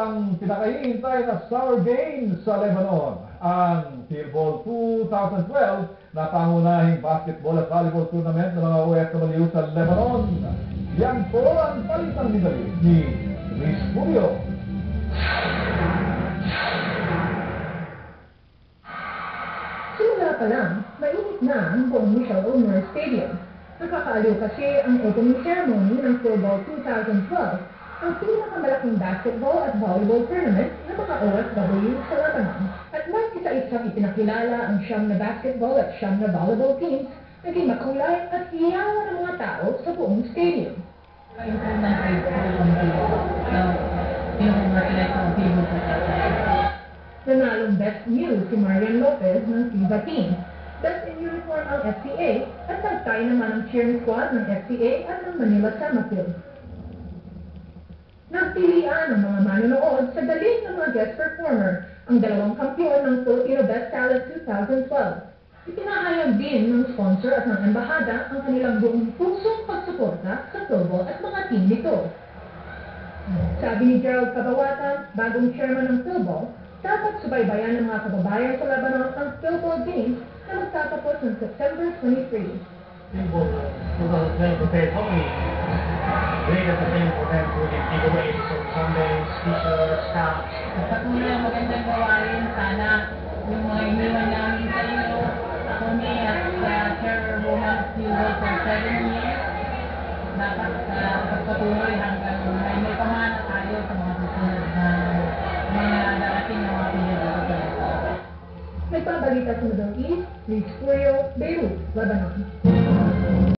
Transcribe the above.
ang pinakahihintay na Summer Games sa Lebanon. Ang Philball 2012 na pangunahing basketball at volleyball tournament ng mga OFW sa Lebanon. Yan po ang palitang nidali ni Luis Julio. Simula pa lang, mainit na ang buong Michelle Ulmer Stadium. Nakakaaliw kasi ang opening ceremony ng Philball 2012, ang pinakamalaking basketball at volleyball tournament ng mga OFW sa Lebanon. At nang isa-isang ipinakilala ang siyam na basketball at siyam na volleyball teams, naging makulay at iyawan ng mga tao sa buong stadium. Improvement rate po yung pinag-congratulate ng people sa Nanalong Best New si Marian Lopez ng FIBA team. Best in Uniform ang FCA at nagtay naman ang cheering squad ng FCA at ng Manila Samafield. Nagpilian ng mga manonood sa galing ng mga guest performer, ang dalawang kampiyon ng Filipino Best Talent 2012. Ipinahayag din ng sponsor at ng embahada ang kanilang buong pusong pagsuporta sa Philball at mga team nito. Sabi ni Gerald Cabawata, bagong chairman ng Philball, dapat subaybayan ng mga kababayan sa Lebanon ang Philball Games na magtatapos ng September 23. Philball 2012 prepared how many great entertainment for them to give giveaways on Sundays, t-shirts, caps. Patuloy ang magandang gawain. Sana yung mga iniwan namin sa inyo, kami at Chairwoman Philball for 7 years, dapat pagpatuloy hanggang may pamana tayo sa mga susunod na mga darating na mga pinagdarating. Nagbabalita sa Middle East, Luis Julio, Beirut, Lebanon.